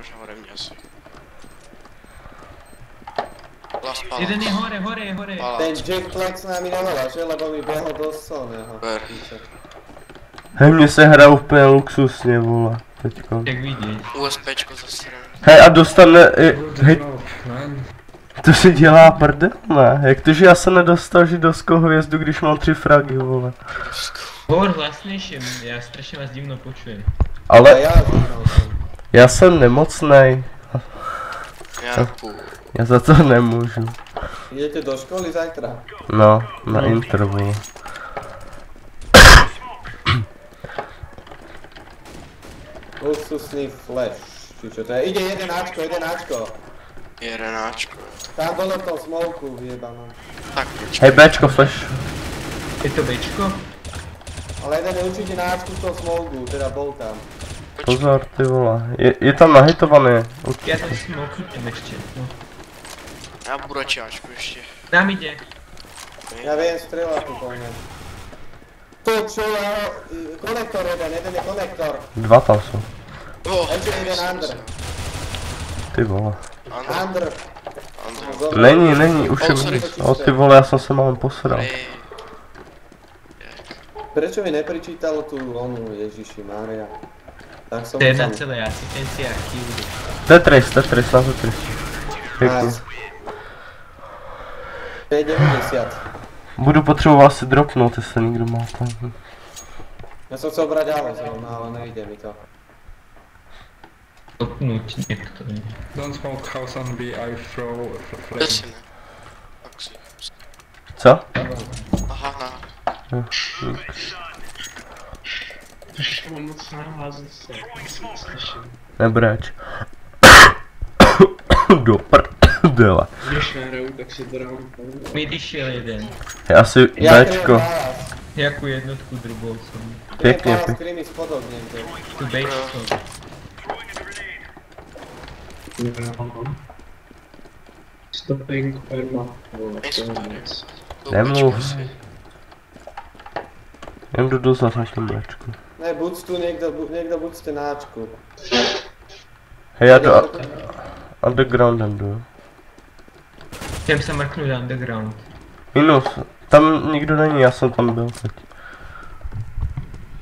možná ode mě asi. Jeden je hore. Ten Jack Black s námi nevolá, že? Lebo mi běhol do solného. Hej, mně se hra úplně luxusně, vole, teďko. Jak vidíš. USPčko zase. Hej, a dostane, hej, to si dělá prdel, ne? Jak to, že já jsem nedostal židovskou hvězdu, když mám 3 fragy, vole. Hovor hlasnější, já strašně vás divno počujem. Ale já jsem nemocnej. Já za to nemůžu. Jdete do školy zajtra? No, na interval. Luxusný flash. Či čo to je? Ide jeden Ačko. Jeden Ačko. Tam bolo v tom smoku vyjebanom. Tak počkej. Hej, Bčko, flash. Je to Bčko? Ale jeden je určite na Ačku v tom smoku, teda bol tam. Pozor, ty vole. Je tam nahitovaný. Já tam smoknem ještě, no. Já budu radši Ačku ještě. Nám jde. Ja viem strieľať úplne. To čo, konektor jeden je konektor. 2 tam jsou. Ešte jeden under. Ty vole. Under. Není, už je ty vole, já jsem se málem posral. Prečo mi nepričítalo tú onu, Ježiši Mária? Tak som To je na celé, já si ten si archivu. Tetris, na Tetris. Nice. 5,90. Budu potřebovat si dropnout, jestli někdo má tam. Ja som chcel brať ale zrovna, ale nejde mi to. Dropnúť niektorý. Don't smoke house on B, I throw flame. Co? Aha, no. Mám moc naházet se, slyším. Nebreč. Do prdele. Když nehraju, tak si dám. Mi vyšel jeden. Je asi Bčko. Jakú jednotku drubol som. Pěkně. Tu Bčko. Stopping perma. Nemluv. Jem do dozad na tom Bčku. Ne, buď tu niekto buďte na Ačku. Hej, já do undergroundem jdu. Chcem se mrknout underground. Minus, tam nikdo není, já jsem tam byl teď.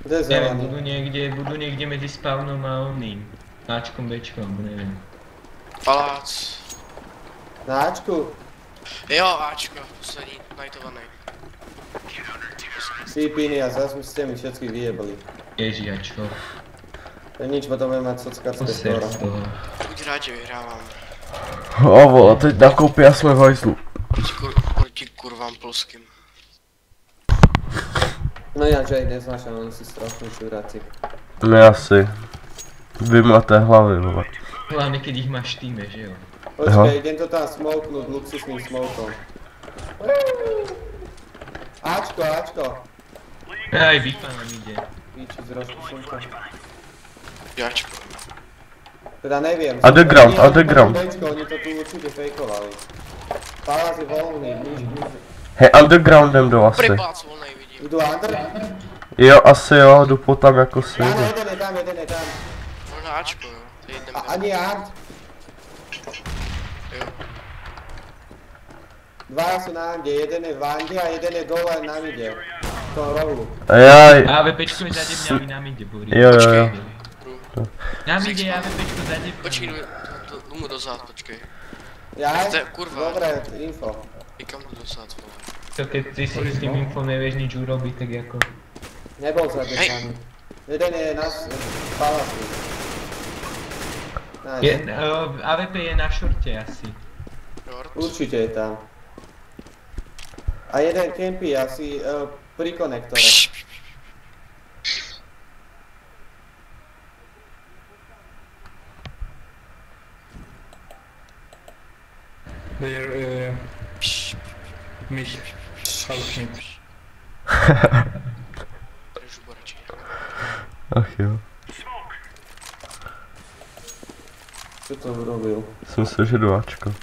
Kde je Nevím, zelený? budu někde mezi spawnom a oným. Ačkom, Bčkom, nevím. Palác. Na Ačku? Jo, Ačko, poslední, najtovaný. Sípiny a zase ste mi všetky vyjebali. Ježi, Ačko. To je nič, potom budem mať sockarské skoro. Buď rád, že vyhrávám. O vole, teď nakoupí a jsme v hajzlu. Proti kurvám polským. No ináč aj neznášam, oni si strašní čuráci. Ne asi. Vymleté hlavy, vole. Hlavne keď ich máš v týme, že jo? Počkej, idem to tam smoknúť luxusným smokom. Ačko. Aj výpa nám ide. Píči z rožku šunka. Ačko. Teda neviem. Underground. Oni to tu určite fejkovali. Palác je voľný, nič. Hej, undergroundem jdu asi. Prepác volnej vidím. Idú under? Jo, asi jo, jdu po tam jako si. Áno, jeden je tam. No na Ačko, jo. To je jdeme. Ani ant. Jo. Dva sú na ande, jeden je v ande a jeden je dole na mide. V tom rohu. Ajaj. AVPčko je zade mňa, vy nám ide, Boris. Jo. Nám ide AVPčko zade. Počkej, jdu mu dozad, počkej. Jaj? Kurva. Dobré, info. Ikam mu dozad, vole. To keď ty si s tým infom nevieš nič urobiť, tak jako... Nebol zadechaný. Jeden je na paláci. AVP je na šorte asi. Určite je tam. A jeden kempí asi pri konektore. They're mich. Halfmit. Ach jo. Co to urobil? Jsem se, že do Ačko.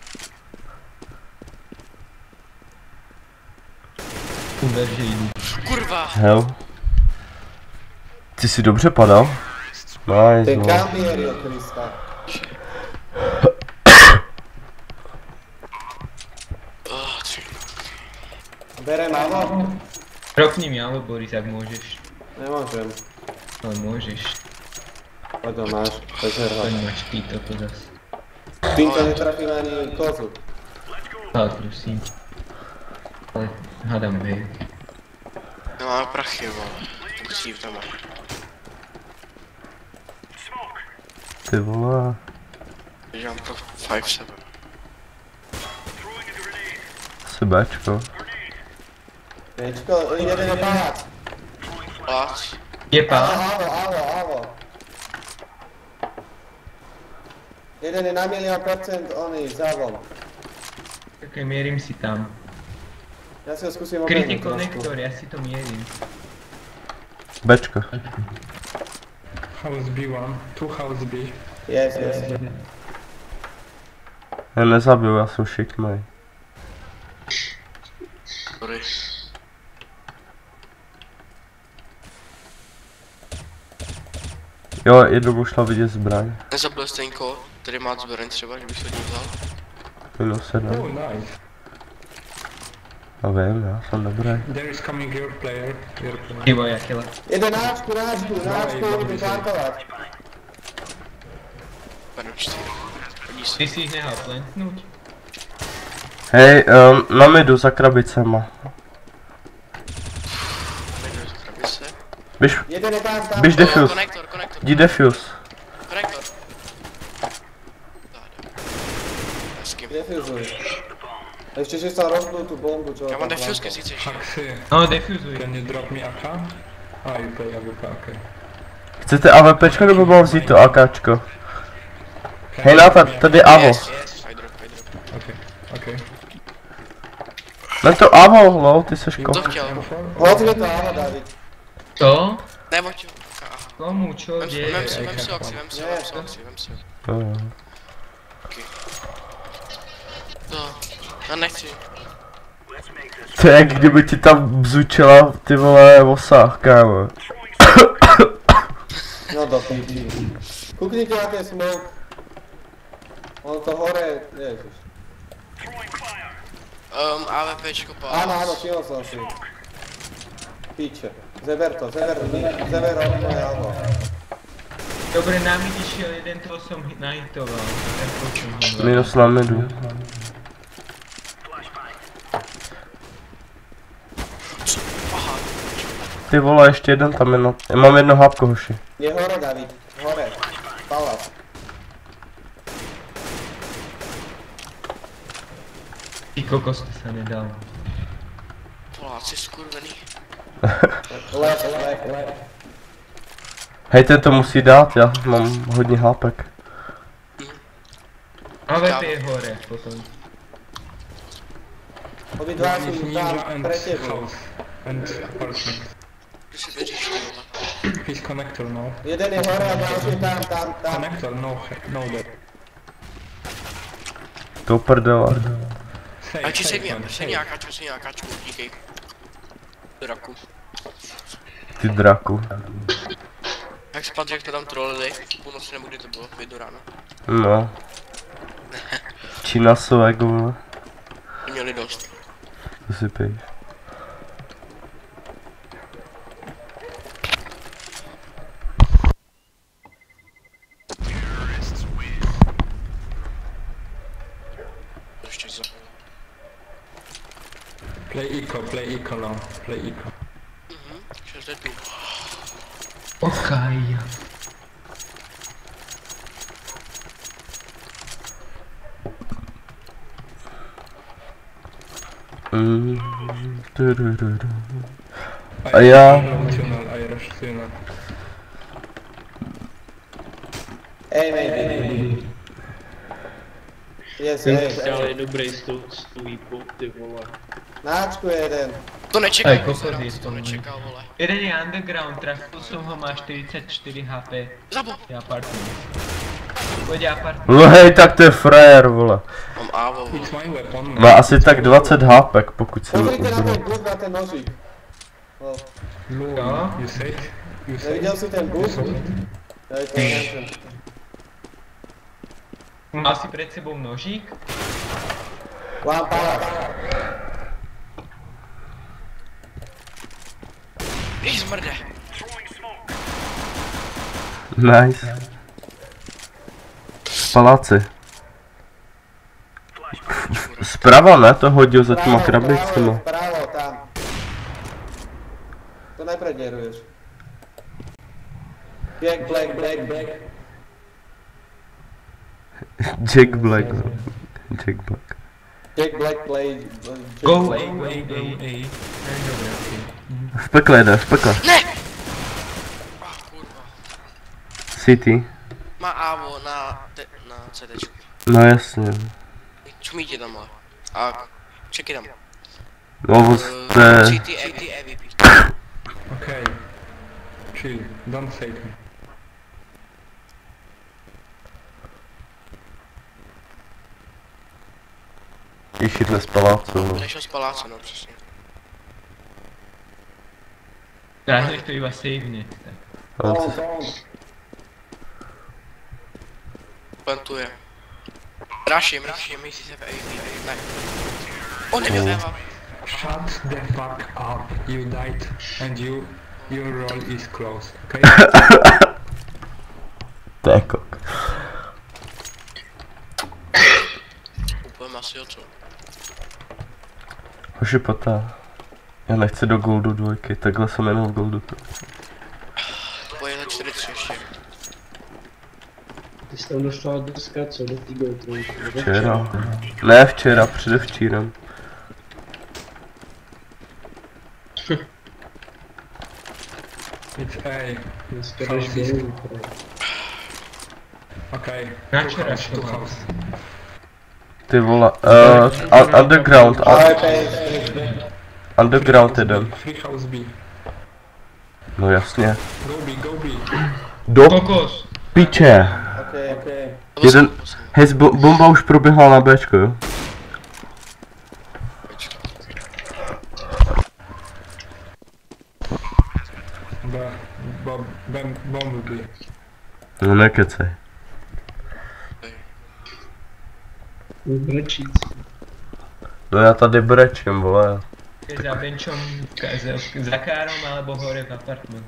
Kurva! Hell. Ty jsi dobře padal? Nice, Ten no. kampier je Krista. Berem amo? Dropni mi amo, Boris, ak môžeš. Nemôžem. Ale môžeš. Poď ho máš, bezerva. To máš ty toto zas. Týmto netrafím ani kozu. Ale prosím. Ale hádam hej. Nemáme prachy, vole. Dřív tam má. Ty vole. Takže mám pro 5-7. Asi Bčko. Bčko, jeden je pálác. Plác. Je pán? Avo. Jeden je na 1,000,000% oný, závom. Tak mierim si tam. Ja si ho skúsim Krytý obehnúť konektor, ja si to mierim. Bčko. House B1, two house B. Yes. Já nezabiju, já jsem šikmej. Sorry. Jo, jednou mu šla vidět zbraň. Nezabil jste někoho, který má zbraň třeba, že bych se od něj vzal? -7. Oh, nice. A vím, já jsem dobrý. There is coming your player. Ty vole, kila. Jeden náčku, idem plantovat. Panu 4. Hodí se. Ty si ich nehal plantnúť? Hej, na midu za krabicema. Nejde z krabice. Běž, Jeden je tam. běž defuse. Konektor. Jdi defuse. Konektor. Záda. Hezky. Defuzuj. Ešte, že sa rozbudú tú bombu, čo... Já mám tam defuse, plantoval. si chceš. Axi, No, defuzuj. can you drop me AK? Ah, you play AWP, okay. Chcete AWPčko nebo mám vzít to AKčko? Hej Nathan, tady je AVO. Yes. I drop. Okay. Ne to AVO, lol, ty seš ko. To chtěl. Hoď mi to, áno, David. To? Nebo chtěl. Aha. Komu, čo, Vem kde? si Oxy. Jo. To. Já nechci. To je jak kdyby ti tam bzučela ty vole osa, kámo. No do píči. Kuknite na ten smoke. On to hore, ježiš. AWPčko pál. Áno, všimol som si. Píče. Zeber okno je albo. Dobre, na midi šiel jeden, toho som nahitoval. Ten počul ho. Minus na midu. Aha. Ty vole, ještě jeden tam je na... Já mám jedno hápko, hoši. Je hore, David. Hore. Palác. Ty kokos, to sa nedal. Poláci skurvený. Left. Hej, ten to musí dát, já mám hodně hápek. Ale ty je hore potom. Obidva sú Ninja tam and pre tebou. house. And apartment. Ty si věříš, ty vole. He's connector now. Jeden je hore a další tam. Connector, no there. To prdela. A či se Safe. nějakáčku, díkej. Draku. Ty draku. Jak spad, jak to tam trolili, půlnoci nebo kdy to bylo, v 1 ráno. No. Čína svek, vole. Měli dost. To si pij. Ještě za. Play eco long. Play eco. Šel jde tu. Okej. A já... I rush tunnel. Ej, maybe. Yes. Ale je dobrý s tou výpou, ty vole. Náčku je jeden. To nečekal, Aj, kokos je to nečekal, vole. Jeden je underground, trafil som ho, má 44 HP. Zabo! Je apartment. Pojď apartment. No hej, tak to je frajer, vole. Mám AVO, vole. It's my weapon. Má asi tak 20 hápek, pokud se mi Pozrite na ten ubylo. buk, na ten nožík. No. Lol, you say? Neviděl si ten buk? Ja to neviem. Má si pred sebou nožík? Mám palác. Ej, zmrde. Nice. V paláci. Zprava ne, to hodil za těma krabicema. Pravo, tam. To nepredieruješ. Jack Black. Jack Black. Jack Black. Jack Black play. Go, Black. A. V pekle jde, v pekle. Ne! Kurva. City. Má AVO na CDčku. No jasně. Čumí tě tam ale. A čeky tam. No to je... GT EVP. Okay. Chill. Don't fake me. Ježidle z palácu. Nešel z paláce, no přesně. Já to iba savene. Plantuje. Rushím, myslí se v EVP. Ne. On nebyl Eva. Shut the fuck up. You died and your role is closed. Okay? To je kok. Úplně masio, co? Hoši pata. Já nechci do goldu 2, takhle jsem jenom v goldu. Pojede 4-3 ještě. Ty jsi tam dostal dneska co do té GoPro? Včera. Ne včera, předevčírem. It's A. Dneska jdeš dolů. Okay. Načera Two house. Ty vole, underground, underground jeden. Free house B. No jasně. Go B. Do Kokos. piče. Okay. Jeden, hej, bomba už proběhla na Bčko, jo? Bomb B. No nekecej. Brečíc. No já tady brečím, vole. Je za benčom, za károm alebo hore v apartment.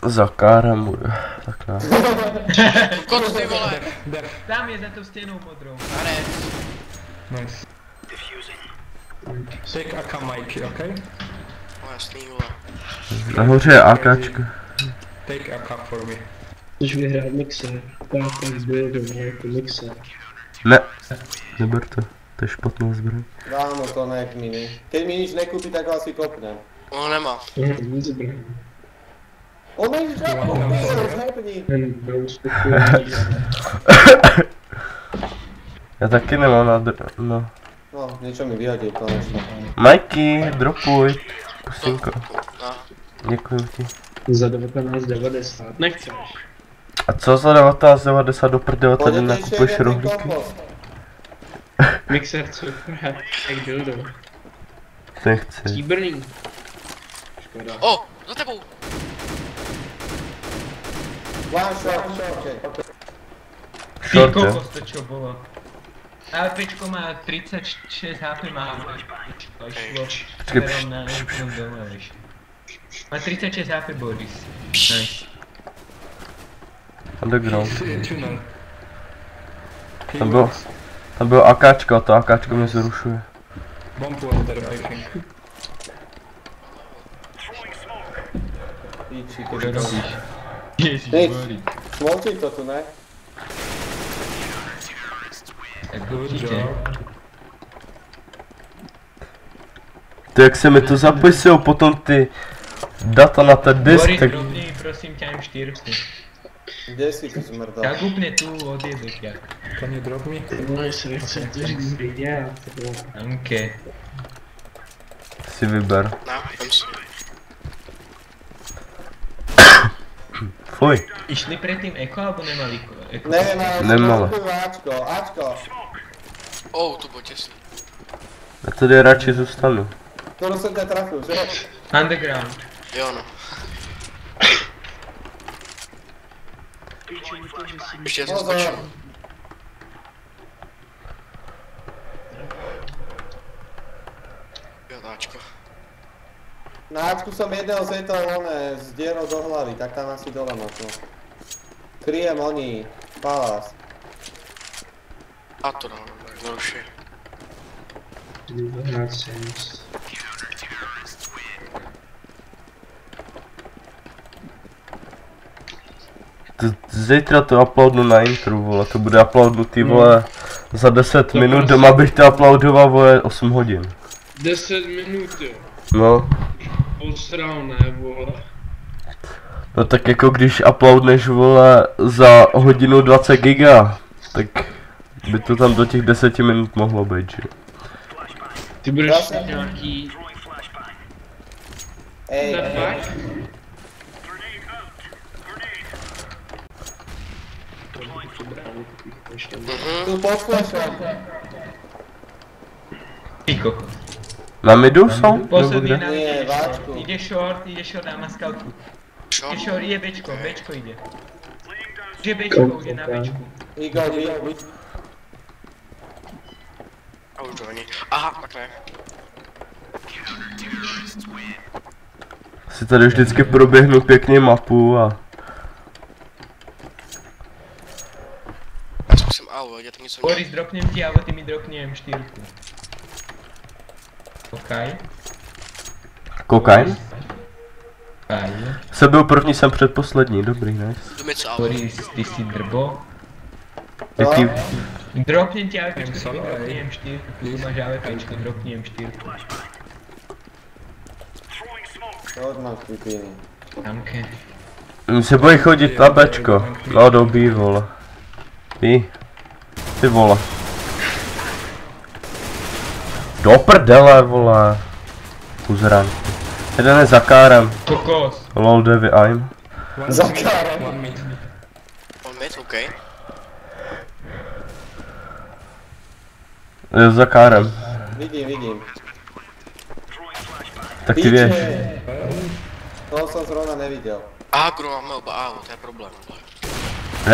Za kárem bude, tak ne. Kot ty vole! Tam je za tou stěnou modrou. Are. Nice. Take AK Mikey, okay? No jasný vole. Nahoře je AKčko. Take AK for me. Chceš vyhrát mixer. Káka zbyl doma jako mixer. Ne, neber to, to je špatná zbraň. Dám mu to ne k mini. Keď mi nič nekúpi, tak ho asi kopnem. On nemá. Nic zbraň. On než žádnou, zhebni. Ten byl spokojený. Já taky nemám no. No, niečo mi vyhodil konečne. Mikey, dropuj. Pusinko. No. Děkuji ti. Za 19,90. Nechceš. A co za 19,90 do prdele tady Pojďte ještě nakupuješ jeden rohlíky? kompost. Mixer cukr, jak dildo. Nechci. Stříbrný. Škoda. O, za tebou! One shot. Ty Short, jo? kokos, to čo bolo. Ale pečko má 36 HP má. To šlo. Smerom na jednom dole ešte. Má 36 HP Boris. Nice. Underground. Tunnel. Tam bylo AKčko a to AKčko mě zrušuje. Bomb was there, I think. Píči, Čo keď robíš? Ježiš, Nic. Boris. Smolčí to tu, ne? Tak Good určite. job. To jak se mi to zapisujou potom ty data na ten disk, Boris, tak... drobný, prosím ťa, M4. Kde si tu zmrdal? Tak úplne tu odjebek jak. Can you drop me? No, jestli nechce to říct vidět. Anke. Si vyber. No, tam si. Fuj. Išli predtým Eko alebo nemali Eko? Neviem, ale Nemala. Ačko, Ačko. Oh, to bylo těsný. Já tady radši zůstanu. Ktorú som ťa trafil, že? Underground. Jo no. Ještě jsem Pozor. skočil. Jo, dáčko. Na Ačku som jedného zjetal oné s dierou do hlavy, tak tam asi dole možno. Kryjem oni, Palace. A to dám, jednoduše. Zítra to uploadnu na intru, vole, to bude uploadnutý, vole, za 10 minut, doma bych to uploadoval, vole, 8 hodin. 10 minut, jo. No. Posral, vole. No tak jako když uploadneš, vole, za hodinu 20 giga, tak by to tam do těch 10 minut mohlo být, že? Ty budeš nějaký... Ej, tu poslušam. Píko. Na midu jsou? Nebo Poslední kde? na Nie, váčku. Ide short, dá ma scoutku. Čo? Ide short, ide Bčko ide. Že Bčko, ide na Bčku. Igor, A už to není. Aha, tak ne. Si tady vždycky proběhnu pěkně mapu a... Já zkusím AU, já to něco Boris, dropnem ti, alebo ty mi dropni M4. OK. Kokain? Fajn. Jsem byl první, jsem předposlední, dobrý, nice. Jdu mi co AU. Boris, ty si drbo. Jaký... Dropnem ti AWPčku, ty mi dropni M4. Tu máš AWPčku, dropni M4. To mám vtipiny. Tamke. Se bojí chodit na Bčko. No dobý, vole. Ty vole. Do prdele, vole. Uzran. Jeden je za kárem. Kokos. Lol, Devi, I'm. Za kárem. On mid, OK. Je za kárem. Vidím. Tak ty věš. Toho som zrovna nevidel. Aha, kdo máme oba AU, to je problém, vole.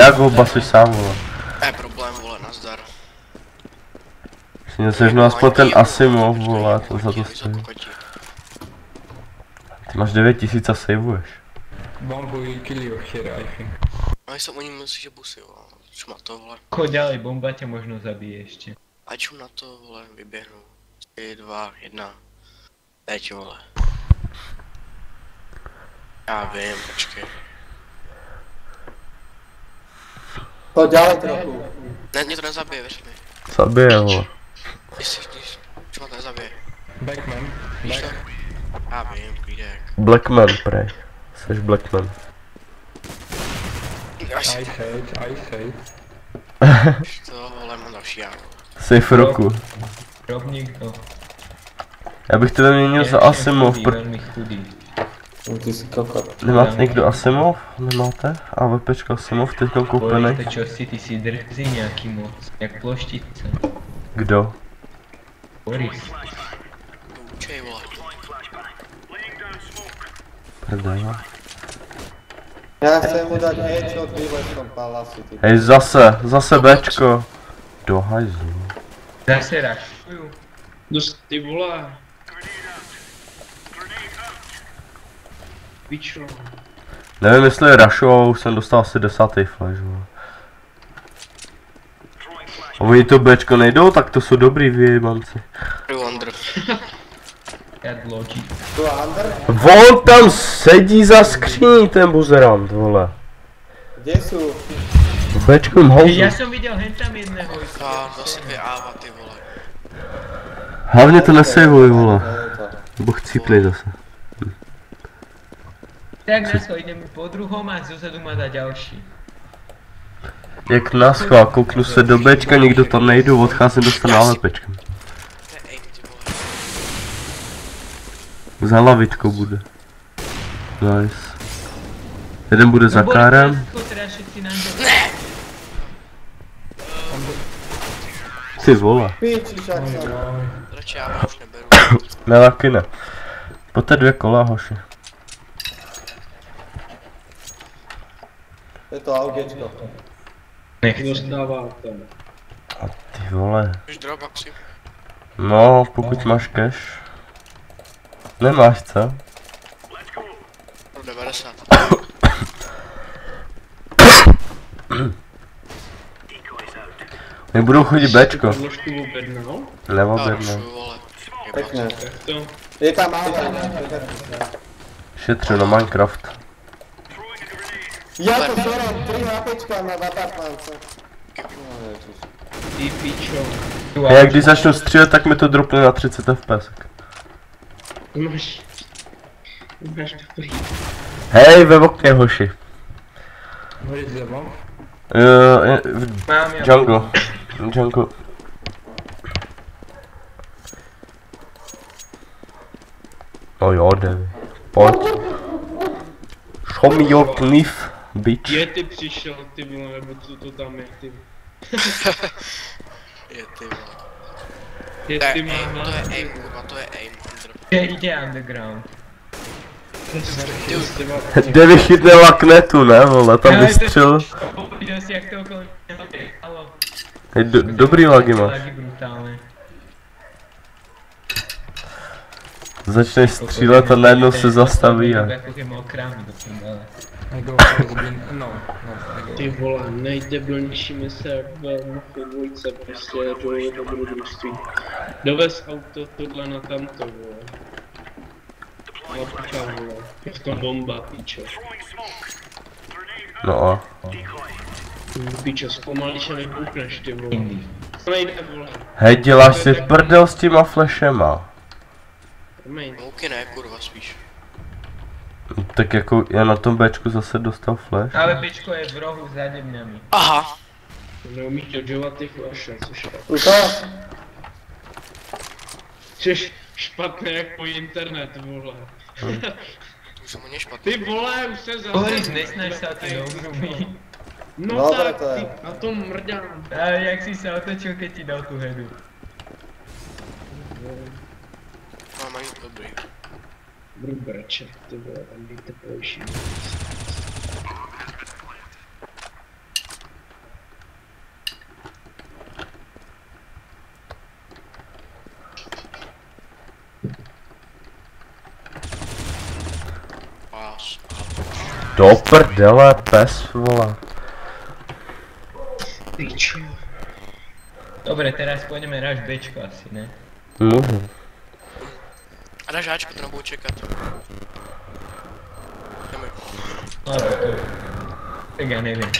Jak ho basuj sám, vole. To je problém, vole, nazdar. Si nesežnu aspoň ten Asimov, vole, to za to stojí. Ty máš 9000 a saveuješ. Bomb will kill you here, I think. No jsem oni myslí, že busy, vole. Čo má to, vole. Choď ďalej, bomba ťa možno zabije ešte. A čo na to, vole, vyběhnu. 3, 2, 1. Teď, vole. Já vím, počkej. To ďalej trochu. Ne, mě to nezabije, věř mi. Zabije, vole. Když, čo ma to nezabije. Backman, Víš to? back. Já vím, klídek. Blackman, prej. Jseš Blackman. Až I said. to, vole, mám další já. Safe roku. Drobník to. Já bych to vyměnil za Asimov, Velmi chudý. Ty si kokot. Nemáte někdo Asimov? Nemáte? AWPčka Asimov teďkom koupený? Boris, to čo si, ty si drzí nějaký moc. Jak ploštice. Kdo? Boris. Učej, vole. Prdele. Ja chcem mu dať headshot výlesom Palace. Hej, zase Bčko. Do hajzlu. Zase rašuju. Dost, ty vole. Pičo. Nevím jestli Rushovou jsem dostal asi 10. flash, vole. A oni to Bčko nejdou, tak to jsou dobrý vyjebanci. Wonder. Cat logic. Tu under? On tam sedí za skříní, ten buzerant, vole. Kde sú? V Bčkovým houzu. Ja som videl hentam jedného. A zase 2 áva, ty vole. Hlavně to nesavuj, vole. Nebo chcípnej zase. Tak nás ideme po druhom a zozadu ma dá ďalší. Jak naschvál, kouknu se do Bčka, nikdo tam nejdu, odcházím dostat na AWPčkem. To je aim, ty vole. Za lavičkou bude. Nice. Jeden bude za kárem. Ne! Ty vole. Piči, však som. Radši já už neberu. Ne, taky ne. Poté 2 kola, hoši. Je to augečko. Dostává tam. A ty vole. Už drop, Maxi. No, pokud máš cash. Nemáš, co? 50. My budou chodit Bčko. Vložku objednal. Neobjedne. Vole. Pěkně. Tak to. Je tam málo. Šetřil na Minecraft. Já to sorám, 3 HPčka na apartmance. No ježiš. Ty pičo. A jak když začnu střílet, tak mi to dropne na 30 FPS. Máš dobrý. Hej, ve okně, hoši. Where is the bomb? Mám já. Jungle. Jungle. No jo, jde. Pojď. Show me your knife, bitch. Je ty přišel, ty vole, nebo co to tam je, ty. Je ty vole. Je To je ty aim, má to je aim, kurva, to je aim. Jde underground. Ty už ty Jde vychytne laknetu, ne vole, tam vystřel. Viděl jsi, jak to okolo něho běhalo. Hej, dobrý lagy máš. Lagy brutálně. Začneš střílet a najednou se zastaví a... Jako je mokrám, do prdele. I go house bin. No, I go. Ty vole, nejdebilnějšími se jak v dvojce prostě do dobrodružství. Dovez auto tohle na tamto, vole. No piča, vole. Je v tom bomba, píčo. No a... Píčo, zpomalíš a nekoukneš, ty vole. To nejde, vole. Hej, děláš si prdel s těma flashema. Promiň. Mouky ne, kurva, spíš. Tak jako já na tom Bčku zase dostal flash. Ale bičko je v rohu za děmňami. Aha. Neumíš dodžovat ty flaše, což je. Ukáž. Což špatné jak po internet, vole. Už jsem hodně špatný. Ty vole, už se Boris, nesnaž se o ty dobrumí. No Dobré tak, to je. ty, na tom mrdám. A jak jsi se otočil, keď ti dal tu headu? Mám ani dobrý. Brubrače, ty vole, tam dejte pojší. Pás. Do prdele, pes, vole. Pičo. Dobre, teraz pôjdeme ráž Bčko asi, ne? Můžu. A na žáčku to nebudu čekat. Jdeme. No to... Tak ja neviem.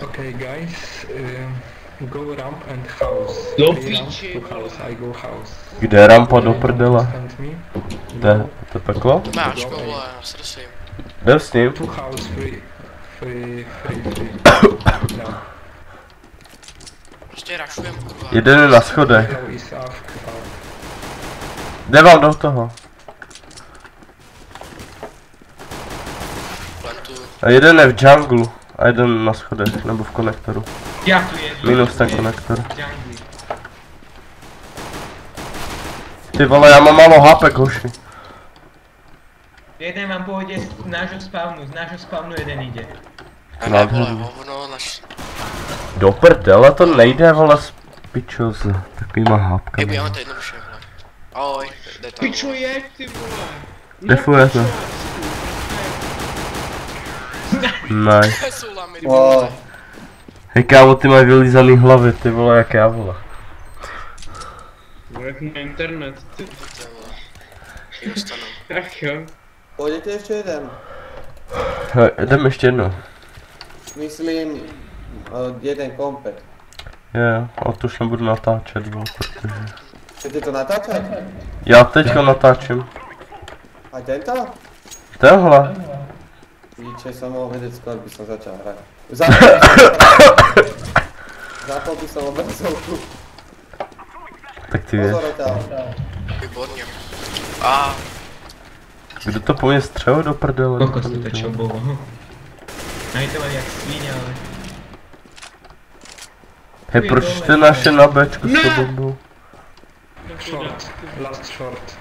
Okay, guys. Go ramp and house. Do Three ramp piči, to vole. house. I go house. Kde je rampa do prdele? Understand me? Jde, to peklo? To má Ačko, vole, srdcím. Jdem s ním. To house free. No. Prostě rašujem, kurva. Jeden je na schodech. Hello is off. Jde vám do toho. Plantu. A jeden je v junglu. A jeden na schodech, nebo v konektoru. Ja tu jednu. Minus ten konektor. Jungle. Ty vole, já mám málo hápek, hoši. Jeden vám pôjde z nášho spawnu jeden ide. A ne, vole, hovno, naš... Do prdele, to nejde, vole, s pičo s takovýma hápkami. Máme to jednoduše, vole. Ahoj, jde tam. Pičo je, ty vole. Defuje to. Nice. Jsou lamy, Wow. Hej kámo, ty mají vylízaný hlavy, ty vole, jak já, vole. No jak na internet, ty. Ti dostanou. Ach jo. Půjdete ještě jeden. Hej, jdem ještě jednou. Myslím, jeden kompet. Jo, ale to už nebudu natáčet, vole, protože... Chcete to natáčet? Já teďka natáčím. A tento? Tenhle. Píče, jsem mohl vědět, skoro by jsem začal hrát. Zapol by jsem obrazovku. Tak ty věď. Pozor, Otel. Výborně. A Kdo to po mně střelil do prdele? Kokos to čo bolo. Najtovali jak svíňa, ale... Hej, proč jste naše na Bčku s tou bombou? Short. Last short.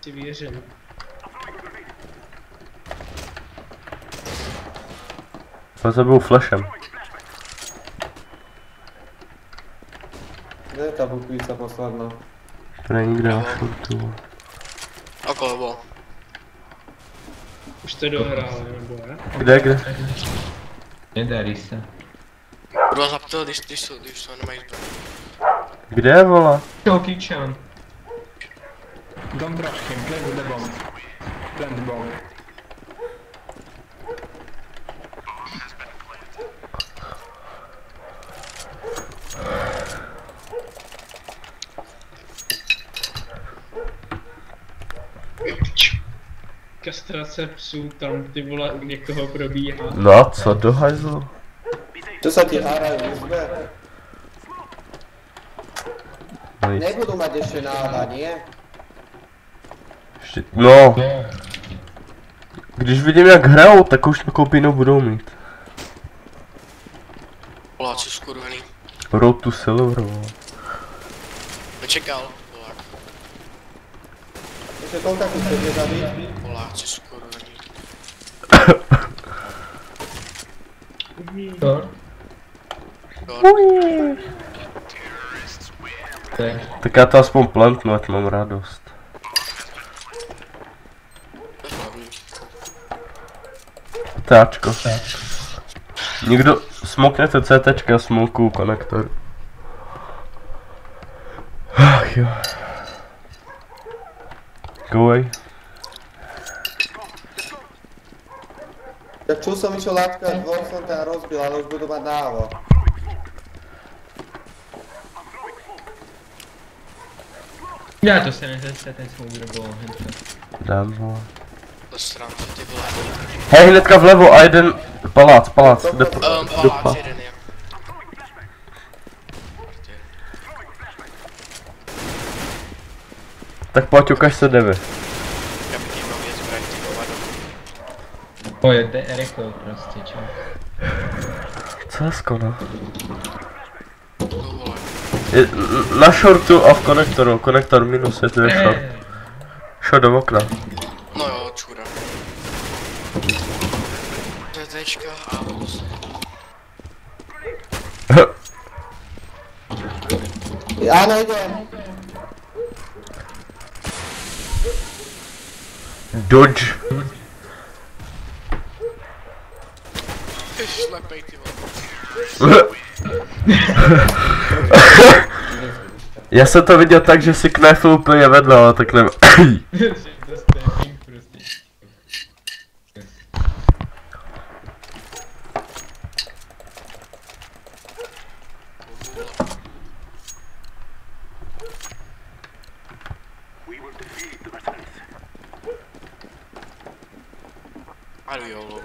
Ti věřím. To zabil flashem. Kde je ta bukvíca posledná? To není nikde na shortu. Okolo vol. Už to dohrál, nebo ne? Kde? Nedarí se. Kurva zaptel, když to nemají zbraň. Kde je vola? Čokyčan. Don't rush him, play with the bomb. Plant the bomb. Kastrace psů tam ty vole u někoho probíhá. No co do hajzlu? Čo sa ti hárajú v izbe? Nice. Nebudú mať ešte náva, nie? No. Když vidím jak hrajou, tak už takovou pinu budou mít. Poláci skurvený. Road to Silver, vole. Nečekal. Polák. Ešte koľka tu chcete zabiť? Poláci skurvený. Short. Tak já to aspoň plantnu, ať mám radost. To je hlavní. Táčko. Někdo smoknete CTčka, smoku, konektor. Ach jo. Go away. Tak čul som išiel látkať, dvor som tam rozbil, ale už budú mať návo. Já to se nezase ten smůj bylo hned. Dám, vole. Do strany, ty vole. Hej, hnedka vlevo a jeden palác, jde do Palác jeden je. Tak pojď, ukaž se, Devi. Já bych jim nově zbraň, ty vole. Pojďte Eriko prostě, čo? Co je skoro? No vole. Na shortu a v konektoru, konektor minus je tu je short. Šel do okna. No jo, čura. TTčka a Áno, idem. Dodge. šlepej, ty vole. Já jsem to viděl tak, že si knefl úplně vedle, ale tak nevím.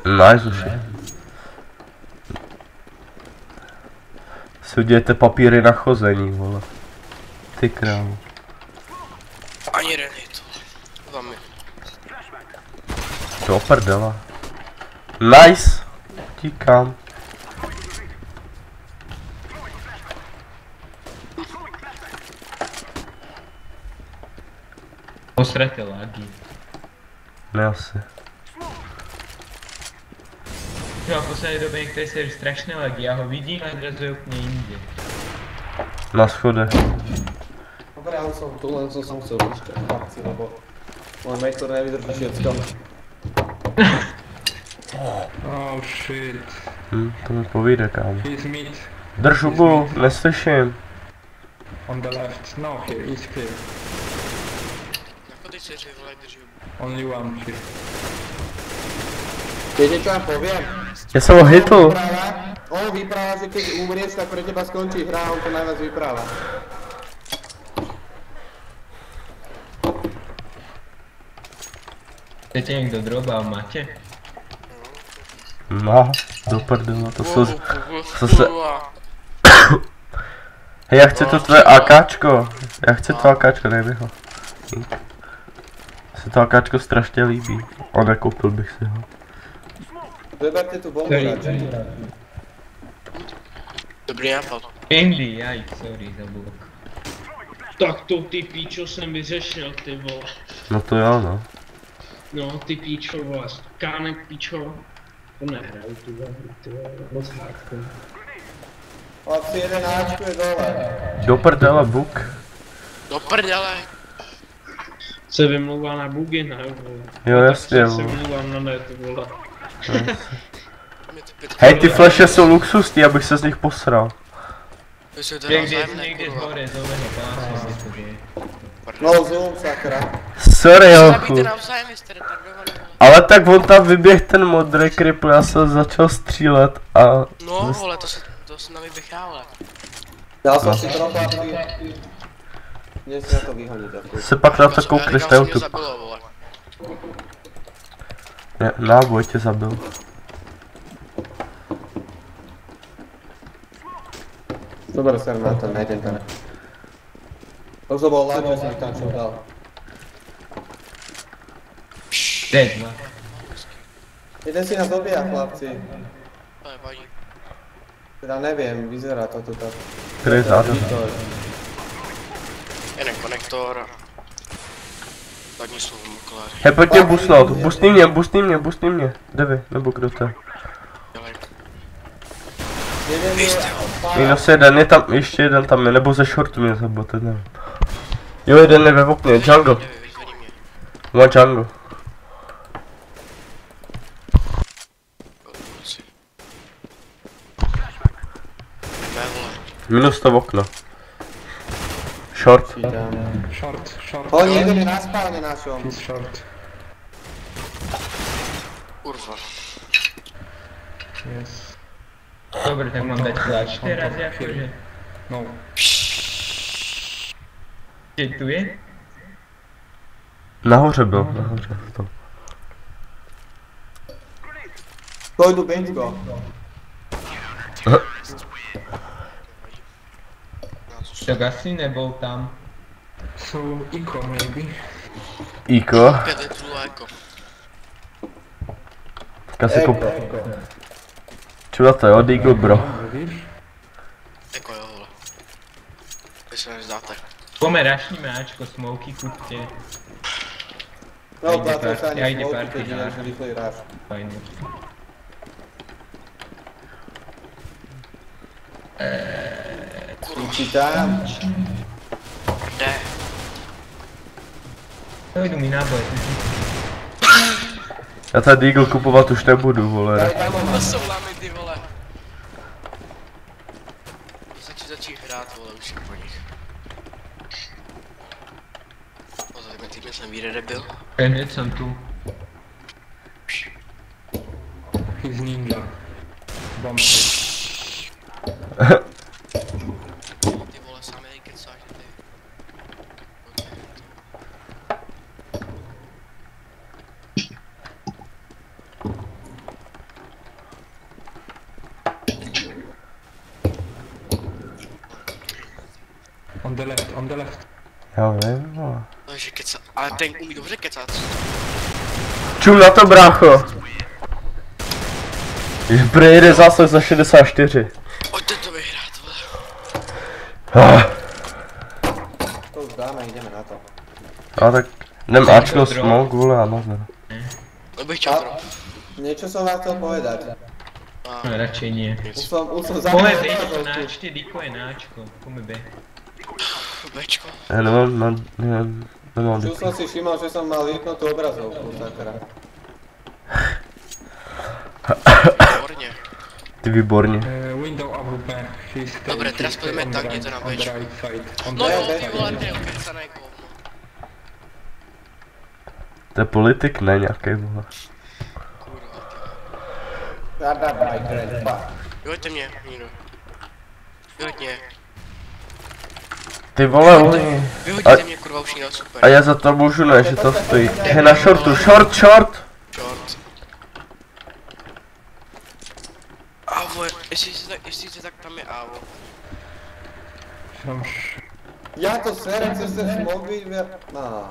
Nice už je. Si udělejte papíry na chození, vole. Ty krávo. Ani jeden hit. Vám je. To prdela. Nice. Tíkám. Posrate lágy. Ne asi. No a v poslední době některý se strašné lagy, já ho vidím a zrazu úplně jinde. Na schodech. Dobre, ale som tu, len som musel vyšťať akci, lebo môj majstor nevydrží všetko. Oh shit. To mi povíde, kámo. He's mid. Drž hubu, neslyším. On the left. No, here, he's clear. Jako ty seři, vole, drží. Only one here. Viete, čo vám poviem? Já jsem ho hitl. On vypráva, že keď umrieš, tak pre teba skončí hra a on to najviac vypráva. Chcete někdo drobal, máte? No, do prdela, to se... Hej, já chci to tvé AKčko. Já chci to AKčko, dej mi ho. Se to AKčko strašně líbí. A nekoupil bych si ho. Vyberte tu bombu radši. Dobrý nápad. Indy, jaj, sorry za blok. Tak to ty píčo jsem vyřešil, ty vole. No to jo, no. No, ty píčo, vole, kánek píčo. To nehraju, ty vole, moc hardcore. Chlapci, jeden Ačko je dole. Do prdela, buk. Do prdele. Se vymlouvá na bugy, ne, vole. Jo, jasně, Se vole. vymlouvám na net, vole. Hej, ty flashe jsou luxusní, abych se z nich posral. To jsou to Někde navzájemné, z kurva. hory, z ového pásu, to je. No zoom, sakra. Sorry, Co hochu. nabíjte navzájem, vy jste retardovaný, vole. Ale tak on tam vyběh ten modrý kripl, já jsem začal střílet a... No, vole, to se na vyběh já, vole. Dal jsem si propátky. Mě si na to vyhonit, jako. Se pak na to koukneš na Mě YouTube. zabilo, vole. Ne, náboj tě zabil. Dobre, ser na to, nejdem tam. To bol live, že som ich tam čo dal. Dead, no. Jeden si nás dobíja, chlapci. To nevadí. Teda neviem, vyzerá to tu tak. Který je záda? Jeden konektor. Zadní jsou mokláři. Hej, pojď mě busnout, busni mě. Jde vy, nebo kdo to je? Dělej. Jeden je... Minus jeden, je tam, ještě jeden tam je, nebo ze shortu mě zabil, teď nevím. Jo, jeden je ve okně, jungle. Vyzvedni mě. Má jungle. Ne, vole. Minus to okno. Short. Short. Oni jeden je na spávne našom. He's short. Kurva. Yes. Dobre, tak mám dať flash teraz, akože. No. Kde tu je? Nahoře byl, nahoře. To. Pojdu Benčko. Tak asi nebol tam. So, eco maybe. Iko. 5 litrů jako. Kasi kup. Čuda to je od Eagle, bro. Víš? Jako jo, vole. Vy se nezdáte. Pome, rašníme Ačko, smoky kupte. No, platil sa Ja ani ide smoky, party, keď ideš no. rýchlej ráž. Fajne. Ti tam. Kde? To jdu mi náboje. Já tady Eagle kupovat už nebudu, vole. Daj tam To jsou lamy, ty vole. Začít hrát, vole, už je po nich. O, za tím týdnem jsem výjde debil. Hned jsem tu. He's ninja. Bomb. Ty vole, sami kecáš, ty. On the left. Já vím, vole. Takže kecá, ale ten umí dobře kecat. Čum na to, brácho. Že projede zásah za 64. Pojďte to vyhrát, vole. To už dáme, ideme na to. A tak jdem Ačko smoke, vole, a nazdar. To bych chtěl drop. Niečo som vám chcel povedať. No, radšej nie. Už som Pome zapojil B, to otázku. náčte, Diko je náčko. Pome B. Bčko. Já nemám, nemám Už som si všimol, že som mal vypnutú obrazovku, sakra. Výborně. Ty výborně. Window upper back. He's Dobré, teraz půjdeme tak, je to na on the Bčko. right side. On No the jo, right ty side. vole, ty okecanej kovno. To je politik, ne nějaký, vole. Kurva, Rada bajkret, fuck. vyhoďte mě, Nino. Vyhoď mě. Ty vole, oni. Vyhodíte mě, kurva, už Nino, super. A já za to můžu, ne, že to stojí. Hej, na shortu, short! Short. Avo, jestli se tak tam je Avo. From Ja to serem, co se smogli, no,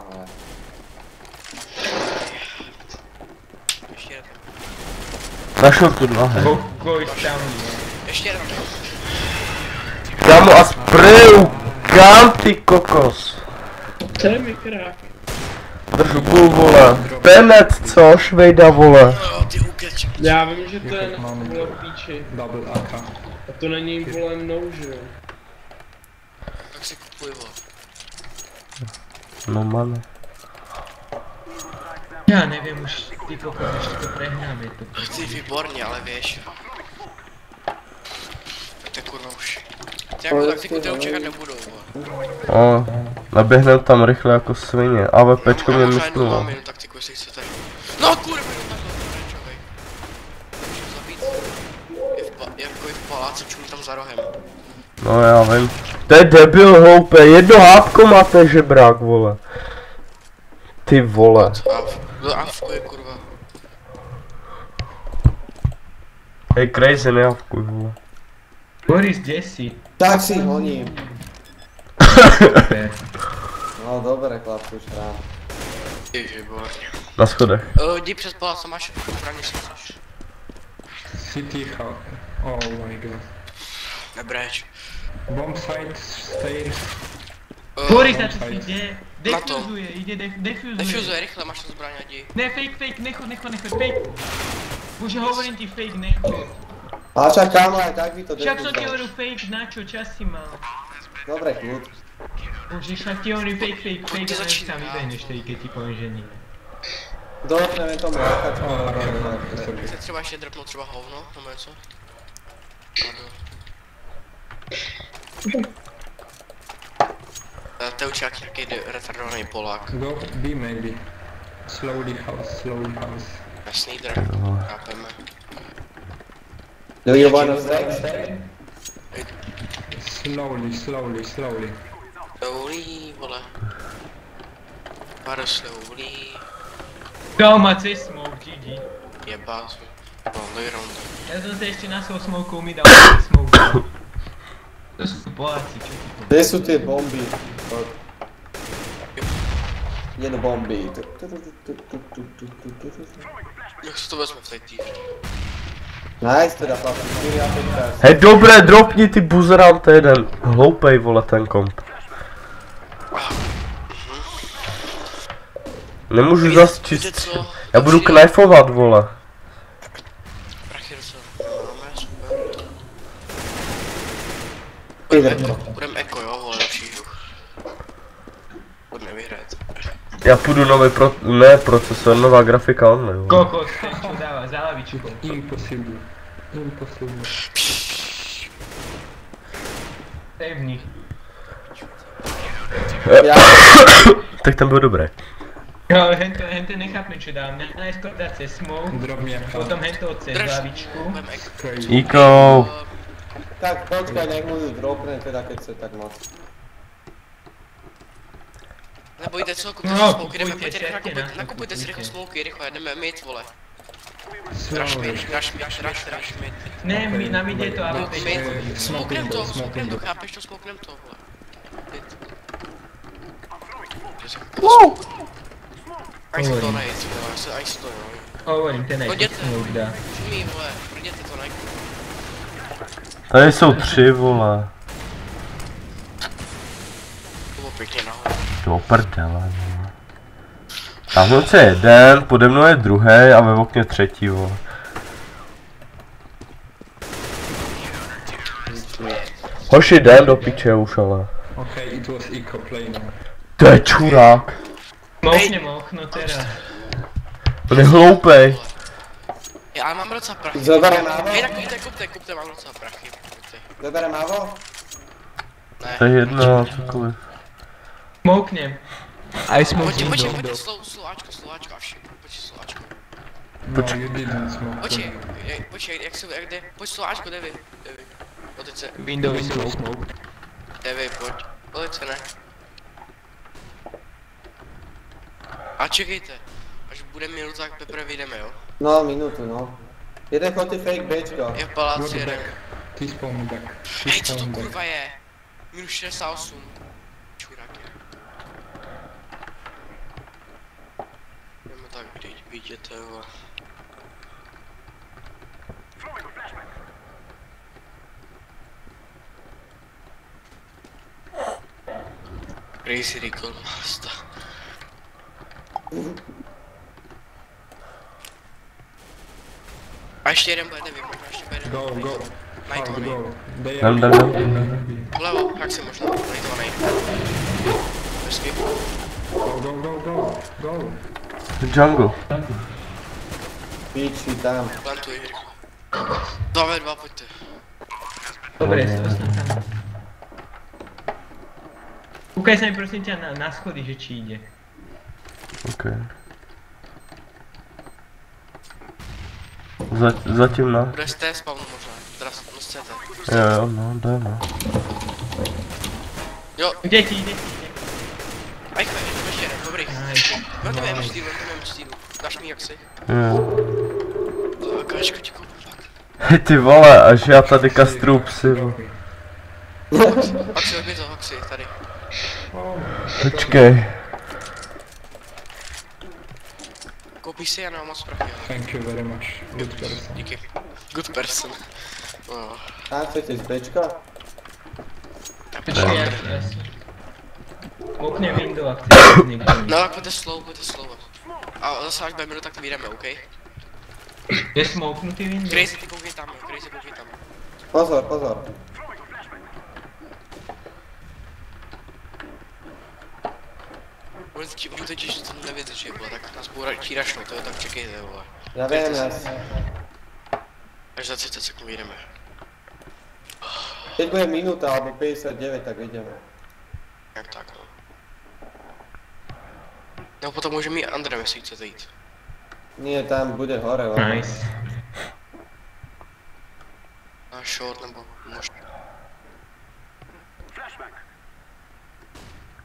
Ještě jeden. Na shortu dva, hej. Go is tam. Ještě jeden. Kámo a spreju! Kam ty kokos? To je mi krák. Držu půl, vole. Penec, co? Švejda, vole. No, ty ukeč. Já vím, že to je na mám vole píči. double AK. A to není vole mnou, že jo. Tak si kupuj, vole. No máme. Já nevím už, ty pokud ještě to prehnám, je to Ty prostě. výborně, ale víš. Tak kurva už. Ty jako taktiku ty čekat nebudou, vole. Naběhnem tam rychle jako svině. AVPčko mě Možná jednu myšnulo. mám jinou taktiku, jestli chcete. No kurva, takhle pokračovej. Můžu zabít. Jako je v paláci, čum tam za rohem. No já vím. To je debil hloupe, jedno hápko máte žebrák, vole. Ty vole. Do Avku je kurva. Hej crazy, nehavkuj, vole. Boris, kde si? Tak si honím. Super. No dobré, chlapci, už hrám. Ježi, výborně. Na schodech. Jdi přes palác a máš zbraně si chceš. City house. Oh my god. Nebreč. Bomb site stairs. Boris, na co si jde? Na to. Defuzuje, jde defuzuje. Defuzuje, rychle máš to zbraně, jdi. Ne, fake, nechod, fake. Bože, hovorím ti fake, nechod. Ale však kámo, aj tak by to Však som ti defúzal. hovoril fake, na čo, čas si mal. Dobre, kľud. Bože, však ti hovorím fake, Ty a než začíná. sa vybehneš tej, keď ti poviem, že nie. Dohodneme tomu lákačku. Chce třeba ještě drpnout třeba hovno, nebo něco? To je už nějaký retardovaný Polák. Go B maybe. Slowly house. Jasný drp, chápeme. Do you wanna sex? Slowly. Slowly, vole. Pár slowly. Kámo, má cez smoke, GG. Jebát. No, ronda. Ja som sa ešte na svoj smoke mi dal smoke. To sú Poláci, čo ti poviem. Kde sú tie bomby? Jen bomby. Jak se to vezme v té týře? Nice teda, papi, 4 a 5 čas. Hej dobré, dropni ty buzerante jeden. Hloupej, vole, ten komp. Nemůžu zas Víte čist. co? Já budu knifovat, vole. Prachy docela máme, super. Pydrko. Budem eko, jo, vole, lepší duch. Budeme vyhrát. Já půjdu nový procesor, nová grafika online. Vole. Kokos, ten čo dáva, za lavičkou. Impossible. To je v nich. Ja, Tak ten byl dobrý. Jo, ale hento nechápem čo dám. Najskôr dá cez smoke, Drop me a potom hento cez Drž. lavičku. Budem eko. crazy. Iko. tak počkaj, nech mu ju dropnem teda, keď chce tak moc. Nebojte co, kupujte No, si smoky, jdeme, kupujte, pojďte rychle, šertě, nakupujte si rychle smoky, rychle, jdeme mít, vole. Slowly. Rush mid. Ne, na mid je to AWP. Smoknem to, chápeš to, smoknem to, vole. Aj si to nejít, vole, aj si to nejít. Hovorím, ten aj Jděte. smoke dá. Mí, vole, jděte to nejít. Tady jsou 3, vole. To bylo pěkně nahoru. Do prdele, vole. Tamhle je jeden, pode mnou je druhý a ve okně třetí, vole. Hoši, jdem do piče už, ale. Okay, it was eco play now. To je čurák. Moch, no teda. On je hloupej. Já mám docela prachy. Zaberem mávo? Hej, tak kupte, mám docela prachy. Zaberem mávo? To je Ne. jedno, cokoliv. Smoknem. Pojďte, slováčko, a vše. Pojďte, slováčko. No, you didn't smoke. Počkej, jak jde? Pojď slováčko, jde vy. Pojď se. Windows smoke. Jde vy, pojď se, ne. A čekejte, až bude minuta, tak teprve vyjdeme, jo? No, minutu, no. Jeden chod ty fake Bčko. Je v Go paláci jeden. back. T-spawn back. Hej, co to T-spawn back. kurva je? Minus 68. Čurák je. Jdeme tak, vidíte, jo. Crazy Recall Master. A ještě jeden bude, nevím, možná ještě bude jeden. Go. Nightovaný. Go. They Jdem, are jdem, jdem. Vlevo, jak se možná, nightovaný. Hezky. Go. Jungle. Píči tam. Plantuj. 2v2, pojďte. Dobré, jsem tam. Koukej se mi prosím tě na schody, že či jde. OK. Zatím ne. Bude z spawnu možná, teda chcete. Jo, no, jdeme. Jo. Děti. Ajka, ještě jeden, dobrý. Vezmeme M4, dáš mi jaksi? Jo. Kačko ti koupím fakt. Ty vole, až já tady kastru psy. Axi, odběj to, Axi, tady. Počkej. Koupíš si, já nemám moc prachy. Thank you very much. Good person. Díky. Good person. No. A chcete z Bčka? Počkej, jasně. Koukně window a chci někdo. No tak pojďte slow. A zase až budeme tak vyjdeme, OK? Je smouknutý window? Crazy, ty koukej tam, Crazy, koukej tam. Pozor. Oni totiž to nevědí, že bylo, tak nás budou rašnou, to je tak čekejte, vole. Já vím, jas. Až za 30 sekund vyjdeme. Teď bude minuta, alebo 59, tak vyjdeme. Jak tak, no. No potom můžeme mít Andrem, jestli chcete jít. Nie, tam bude hore, ale... Nice. Na short nebo možná.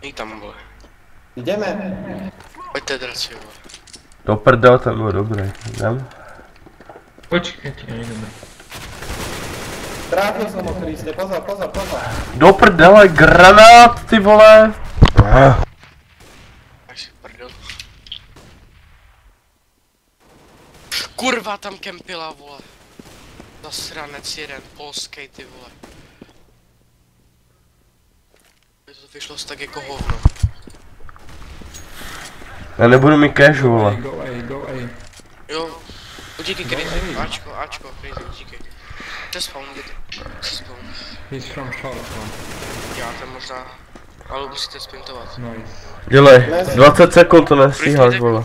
Jít tam, vole. Jdeme. Pojďte, draci, vole. Do prdele, ten byl dobrý. Jdem. Počkej, dobré. Trafil jsem ho, Kriste, pozor. Do prdele, granát, ty vole. Až prdel. Kurva, tam kempila, vole. Zasranec jeden, polskej, ty vole. To vyšlo tak jako hovno. Já nebudu mít cash, vole. Go A. Jo, díky Crazy, Ačko, Crazy, díky. Přes spawn, He's from short one. Já to možná, ale musíte sprintovat. Nice. Dělej, 20 sekund to nestíháš, vole.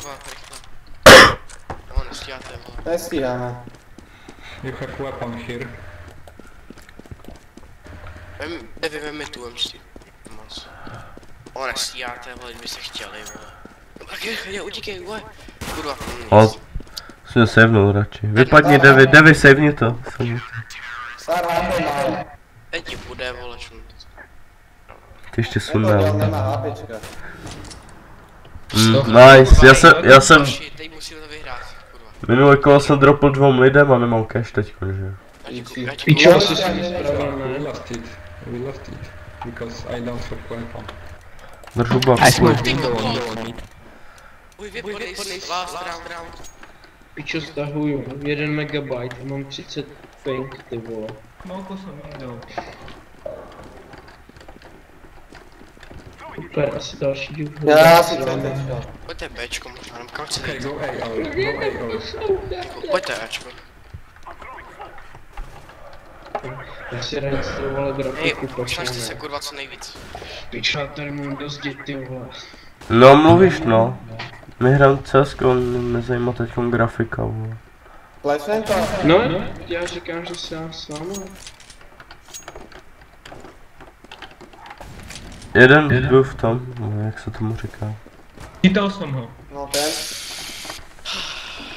No, nestíháte, vole. Nestíháme. You have weapon here. Vem mi tu M4. Moc. O, nestíháte, vole, kdybyste chtěli, vole. Tak rychle, utíkej, vole. Kurva, Musím savenout radši. Vypadni Devi, saveni to. Pár HP mám. teď ti bude, vole, šunt. Ty ještě Nebo sundám. nemá HPčka. Nice, já jsem Teď musíme to vyhrát, kurva. minulé kolo jsem dropl 2 lidem a nemám cash teďko, že? Pičo, No, asi já si nevím. We lost it. Because I don't have weapon. Držu bak. Uj, vypadej, last round. Pičo, stahuju. 1 megabyte a mám 30 ping, ty vole. Smouku jsem window. Super, asi další díl. Já si CTčka. Pojďte Bčko, možná, nebo kam chcete Okay, jít? go A. Pojďte Ačko. Já si reinstroval Hej, grafiku, snažte se, pačáne. kurva, co nejvíc. Pičo, já tady mám dost dětí, vole. No mluvíš no. My hrám CSko, nezajímá teďkom grafika, vole. Flashnem to? No, já říkám, že se já s váma. Jeden byl v tom, no, jak se tomu říká. Chytal jsem ho. No ten.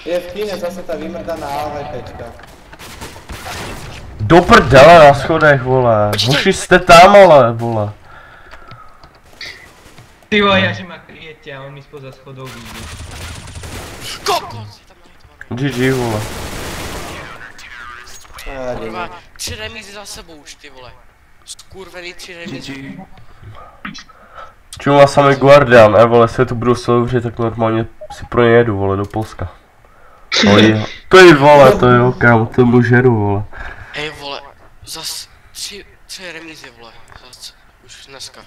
Je v kíne zase ta vymrdaná AVPčka. Do prdele na schodech, vole. Hoši jste tam, ale, vole. Ty vole, já že má kryjetě a on mi spoza schodou vidí. Kokos, je tam nahitovaný. GG, vole. Kurva, 3 remízy za sebou už, ty vole. Skurvený 3 remízy. Čemu má samý Guardian, vole, se tu budu souvřít, tak normálně si pro ně jedu, vole, do Polska. Oj, ty vole, to jo, kam, to mu žeru, vole. Hej, vole, zas 3 remízy, vole, zas už dneska.